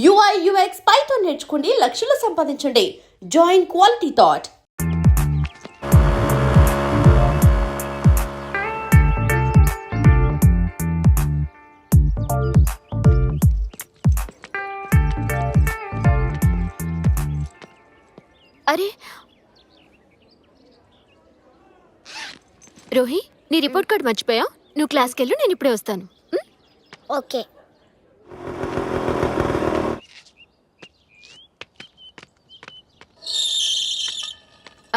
UI UX Python నేర్చుకోండి, లక్షలు సంపాదించండి. Join quality thought. అరే రోహి, నీ రిపోర్ట్ కార్డ్ మర్చిపోయా. నువ్వు క్లాస్కి వెళ్ళు, నేను ఇప్పుడే వస్తాను. ఓకే.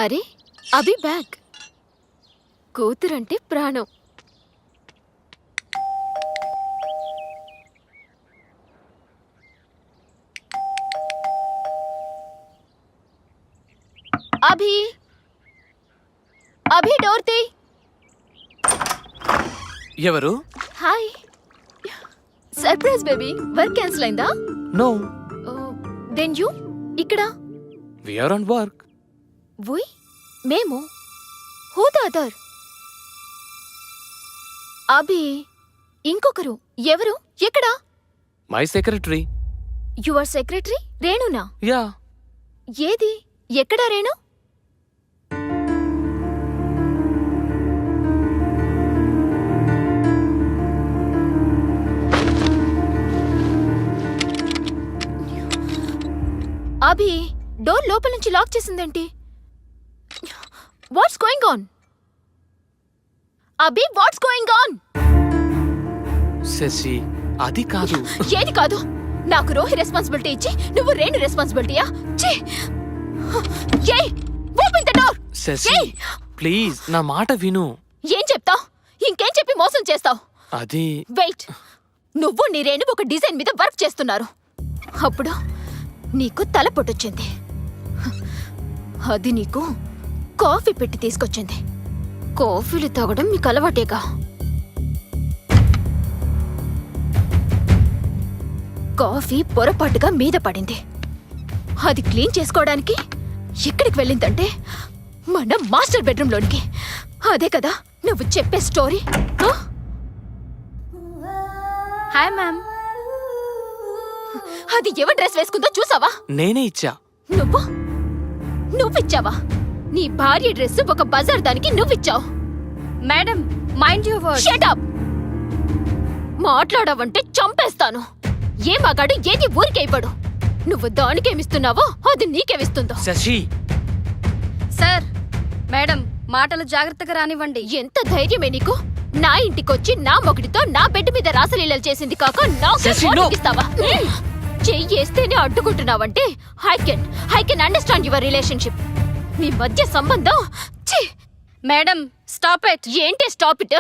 అరే అభి బ్యాగ్. కూతురంటే ప్రాణం. అభి అభి డోర్ తీ. ఎవరు? Hi. Surprise baby. Work cancel అయిందా? నో. దెన్ యూ ఇక్కడ? We are on work. We? మేము? Who the other? అభి, ఇంకొకరు. ఎవరు? ఎక్కడ? My secretary. యువర్ సెక్రటరీ రేణునా? యా. ఏది? ఎక్కడా రేణు? అభి, డోర్ లోపల నుంచి లాక్ చేసిందేంటి? What's going on? Abhi, what's going on? Shashi, అది కాదు. ఏది కాదు? నాకు రోహి రెస్పాన్సిబిలిటీ ఇచ్చి నువ్వు రేణు రెస్పాన్సిబిలిటీయా? Open the door. Shashi please నా మాట విను. ఏం చెప్తావ్? ఇంకేం చెప్పి మోసం చేస్తావ్? అది వెయిట్. నువ్వు నీ రేణు ఒక డిజైన్ మీద వర్క్ చేస్తున్నారు. అప్పుడు నీకు తల పొట్టొచ్చింది. అది నీకు కాఫీ పెట్టి తీసుకొచ్చింది. కాఫీలు తాగడం మీకు అలవాటేగా. కాఫీ పొరపాటుగా మీద పడింది. అది క్లీన్ చేసుకోవడానికి ఎక్కడికి వెళ్ళిందంటే మన మాస్టర్ బెడ్రూమ్లోనికి. అదే కదా నువ్వు చెప్పే స్టోరీ? Hi ma'am. అది ఎవరి డ్రెస్ వేసుకుందో చూసావా? నేనే ఇచ్చా. నువ్విచ్చావా? నీ భార్య డ్రెస్ ఒక బజార్ దానికి నువ్విచ్చావు. Madam, mind your words. Shut up. మాట్లాడావంటే చంపేస్తాను. ఏ మగాడు ఏది ఊరికే ఇవ్వడు. నువ్వు దానికేమిస్తున్నావో అది నీకేమిస్తుందో. శశి. సార్, మేడం మాటలు జాగ్రత్తగా రానివ్వండి. ఎంత ధైర్యమే నీకు? నా ఇంటికొచ్చి నా మొగుడితో నా బెడ్ మీద రాసలీలలు చేసింది కాక నాకిస్తావా? చెయ్యేస్తేనే అడ్డుకుంటున్నావంటే I can understand your relationship. మీ మధ్య సంబంధం. Madam, stop it. ఏంటి స్టాప్ ఇట్?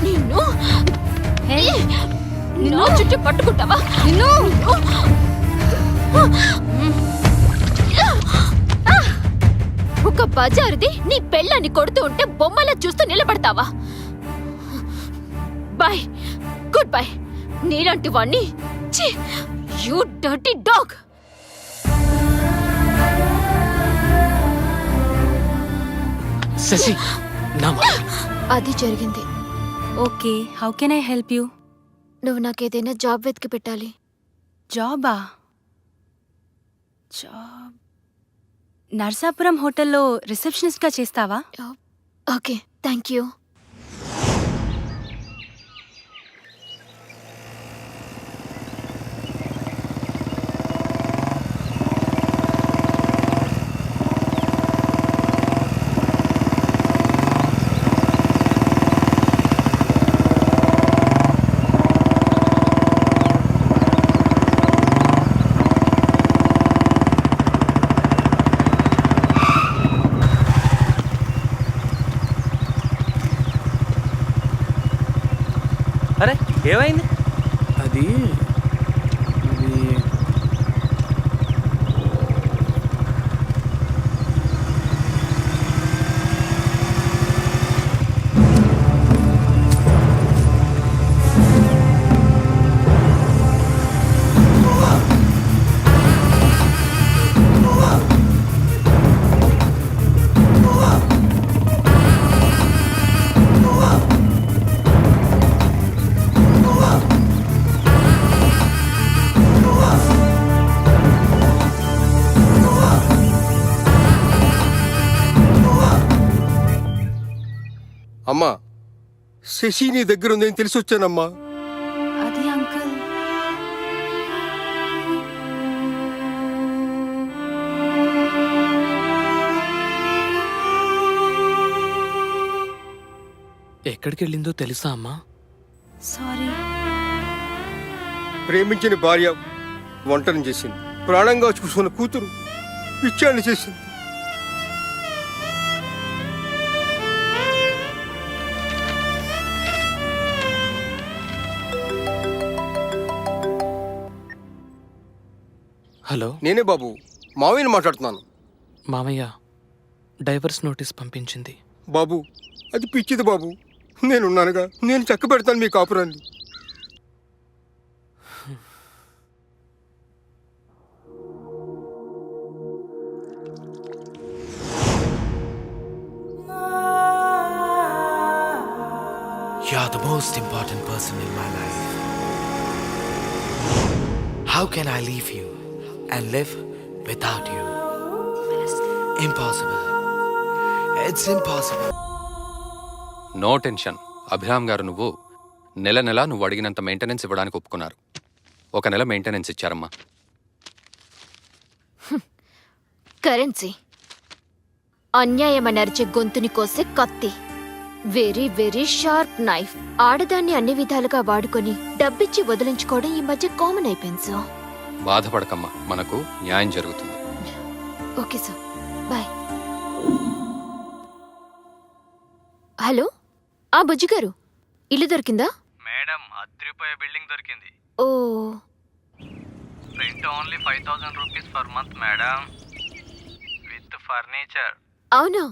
నిన్ను చుట్టూ పట్టుకుంటావా? నిన్ను ఒక బజారుది నీ పెళ్ళాన్ని కొడుతూ ఉంటే బొమ్మలా చూస్తూ నిలబడతావా? Bye, good bye. నీలాంటి వాణ్ణి. You dirty dog. శశి, అది జరిగింది. Okay, how can I help you? నువ్వు నాకేదైనా జాబ్ వెతికి పెట్టాలి. జాబా? జాబ్ నర్సాపురం హోటల్లో రిసెప్షనిస్ట్గా చేస్తావా? Okay, thank you. అరే ఏమైంది? అది అమ్మా, శశి నీ దగ్గర ఉందని తెలిసి వచ్చానమ్మా. అది అంకుల్. ఎక్కడికి వెళ్ళిందో తెలుసా అమ్మా? సారీ. ప్రేమించిన భార్య వంటను చేసింది, ప్రాణంగా చూసుకున్న కూతురు పిచ్చాన్ని చేసింది. హలో నేనే బాబు, మావయ్యని మాట్లాడుతున్నాను. మామయ్య, డైవర్స్ నోటీస్ పంపించింది. బాబు, అది పిచ్చిది బాబు. నేనున్నానుగా, నేను చక్క పెడతాను మీ కాపురాన్ని. You're the most important person in my life. How can I leave you and live without you? Impossible. It's impossible. No tension. Abhiram గారు నువ్వు నెల నువ్వు అడిగినంత మెయింటెనెన్స్ ఇవ్వడానికి ఒప్పుకున్నారు. 1 నెల మెయింటెనెన్స్ ఇచ్చారమ్మా. కరెన్సీ అన్యాయమని అరిచే గొంతుని కోసే కత్తి. Very very sharp knife. ఆడదాన్ని అన్ని విధాలుగా వాడుకొని డబ్బిచ్చి వదిలించుకోవడం ఈ మధ్య కామన్ అయిపోయింది సార్. బాధపడకమ్మా, మనకు న్యాయం జరుగుతుంది. Okay sir, bye. Hello, Bujji garu, ఇల్లు దొరికిందా? మేడం, అద్రిపోయే బిల్డింగ్ దొరికింది. Oh, rent only 5000 rupees per month madam, with furniture. అవునా?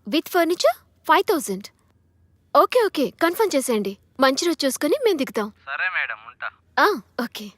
With furniture 5000. Okay okay, confirm చేసేయండి. మంచి రోజు చూసుకుని మేము దిగుతాం. సరే మేడం, ఉంటా. ఓకే.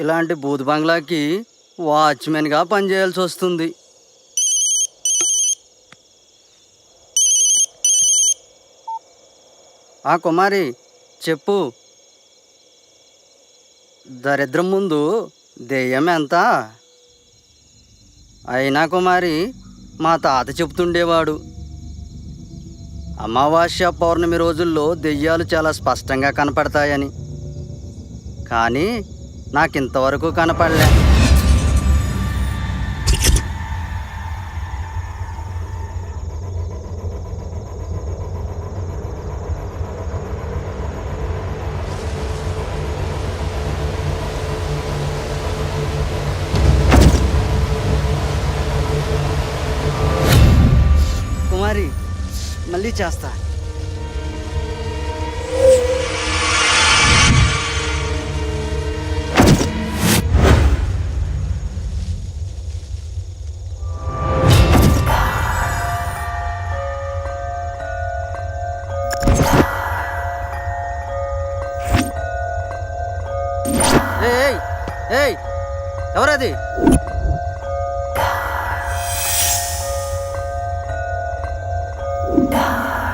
ఇలాంటి బూత్ బంగ్లాకి వాచ్మెన్గా పనిచేయాల్సి వస్తుంది. కుమారి చెప్పు, దరిద్రం ముందు దెయ్యం ఎంత? అయినా కుమారి, మా తాత చెప్తుండేవాడు, అమావాస్య పౌర్ణమి రోజుల్లో దెయ్యాలు చాలా స్పష్టంగా కనపడతాయని. కానీ నాకింతవరకు కనపడలే. కుమారి, మళ్ళీ చేస్తా. ఏయ్ ఏయ్, ఎవరది?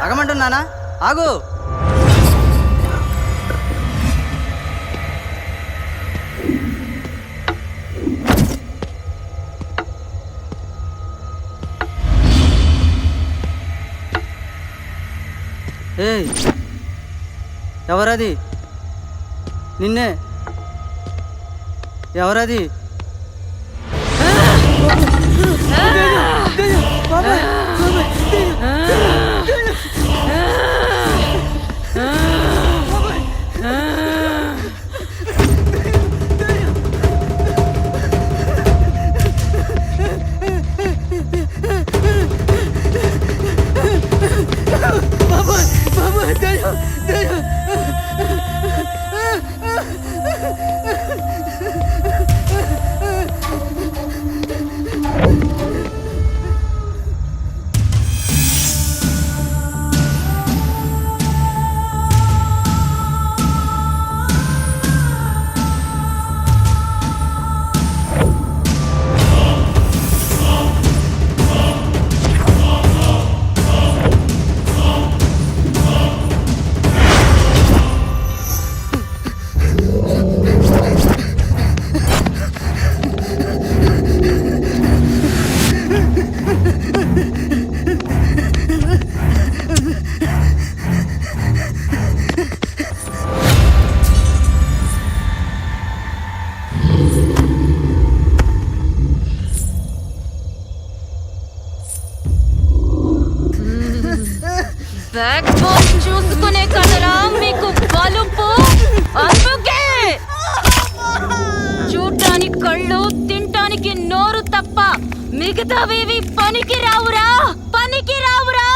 ఆగమంటున్నానా? ఆగు. ఏయ్, ఎవరది? నిన్నే. ఎవరది? బాబా, బాబా, బ్యాక్ బోన్ చూసుకునే కదరా మీకు బలుపు. అందుకే చూడ్డానికి కళ్ళు, తింటానికి నోరు తప్ప మిగతావేవి పనికి రావురా, పనికి రావురా.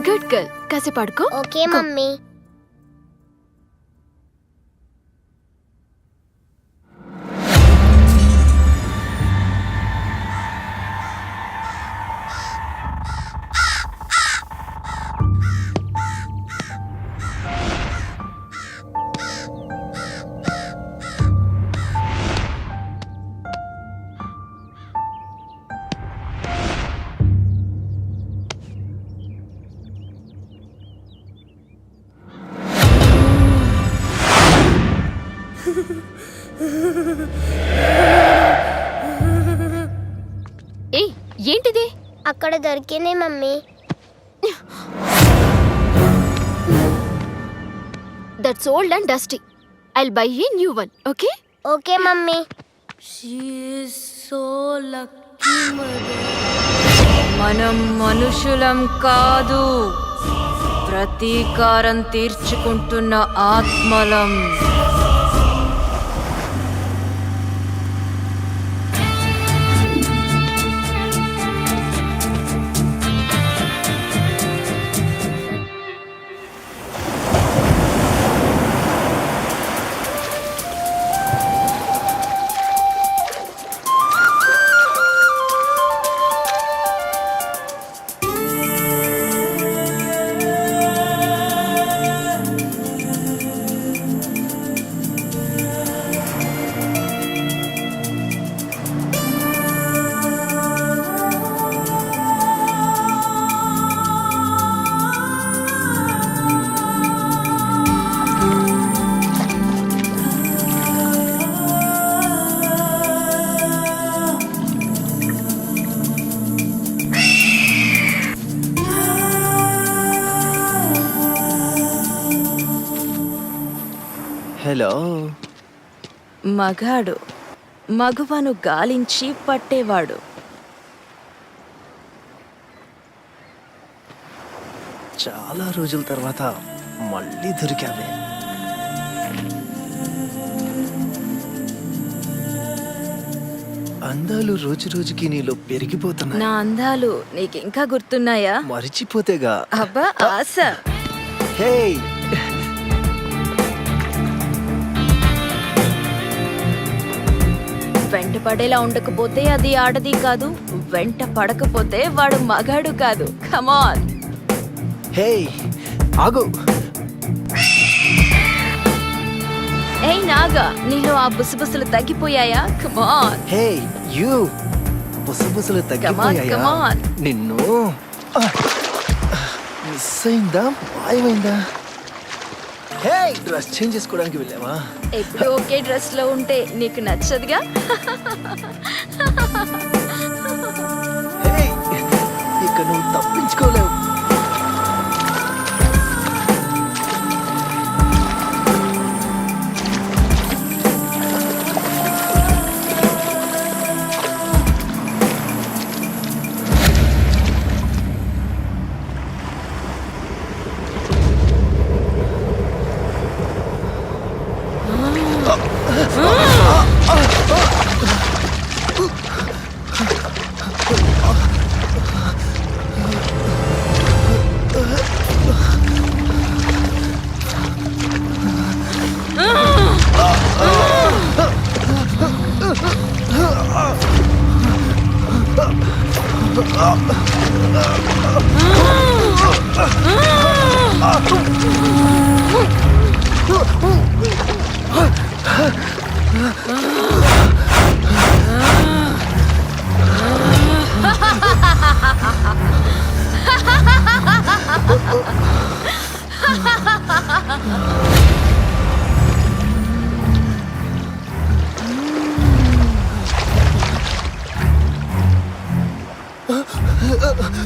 గుడ్ గర్ల్, కాసేపు పడుకో. Okay mummy. ఏయ్, ఏంటిది? అక్కడ దొరికింది mummy. That's old and dusty. I'll by a new one. Okay okay mummy. మనం మనుషులం కాదు, ప్రతీకారం తీర్చుకుంటున్న ఆత్మలం. హలో. మగాడు మగువను గాలించి పట్టేవాడు. చాలా రోజుల తర్వాత మళ్ళీ దొరికావే. అందాలు రోజు రోజుకి నీలో పెరిగిపోతున్నా. నా అందాలు నీకింకా గుర్తున్నాయా? మరిచిపోతేగా. అబ్బా ఆశ. హే, వెంట పడేలా ఉండకపోతే అది ఆడది కాదు, వెంట పడకపోతే వాడు మగాడు కాదు. కమాన్. హే, ఆగు. ఏయ్ నాగా, నీలో ఆ బుసబుసలు తగ్గిపోయాయా? కమాన్. హే యూ, బుసబుసలు తగ్గిపోయాయా? come on. నిన్ను మిస్ అయిందా, మాయమైందా? హే, డ్రెస్ చేంజ్ చేసుకోవడానికి వెళ్ళావా? ఎప్పుడు ఒకే డ్రెస్ లో ఉంటే నీకు నచ్చదుగా. హే, ఇక నువ్వు తప్పించుకోలేవు.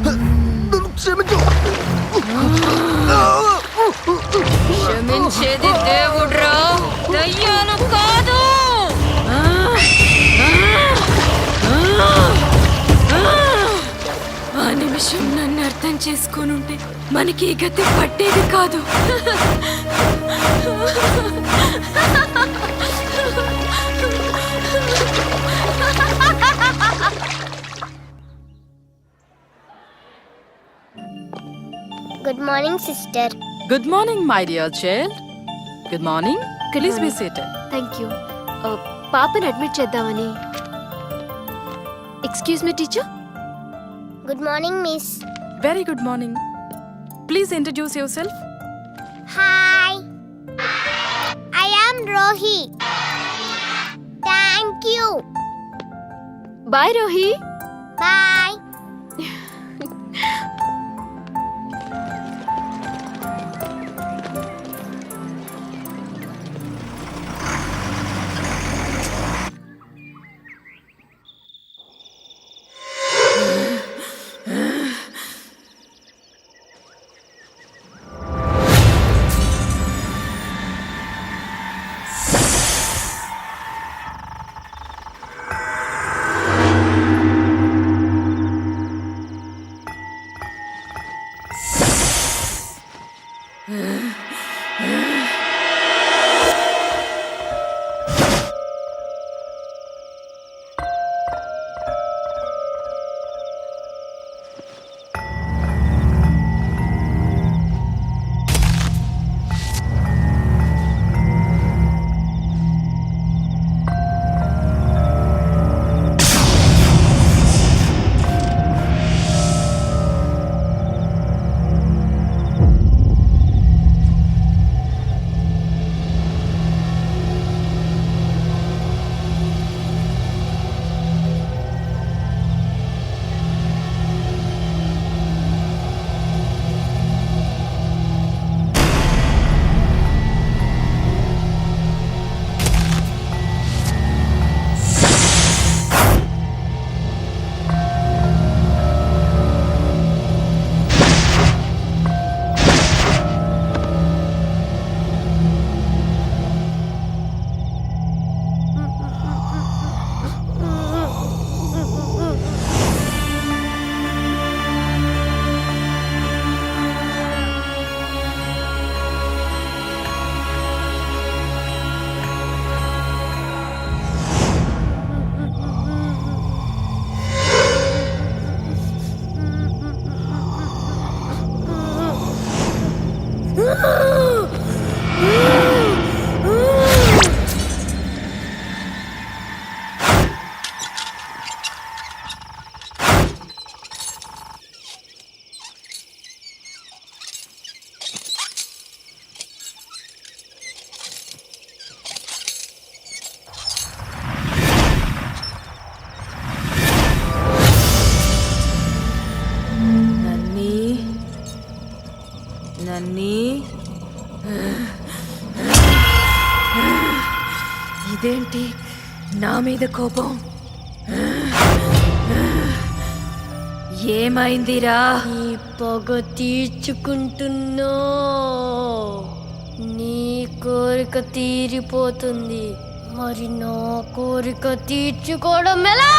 నన్ను క్షమించు. క్షమించేది దేవుడ్రా, దయ్యాలు కాదు. ఆ నిమిషం నన్ను అర్థం చేసుకోనుంటే మనకి ఈ గతి పట్టేది కాదు. Good morning sister. Good morning my dear child. Good morning. Please be seated. Thank you. పాపని అడ్మిట్ చేద్దామని. Excuse me teacher. Good morning miss. Very good morning. Please introduce yourself. Hi, I am Rohi. Thank you. Bye Rohi. Bye. ఇదేంటి నా మీద కోపం? ఏమైందిరా? నీ పగ తీర్చుకుంటున్నా, నీ కోరిక తీరిపోతుంది, మరి నా కోరిక తీర్చుకోవడం ఎలా?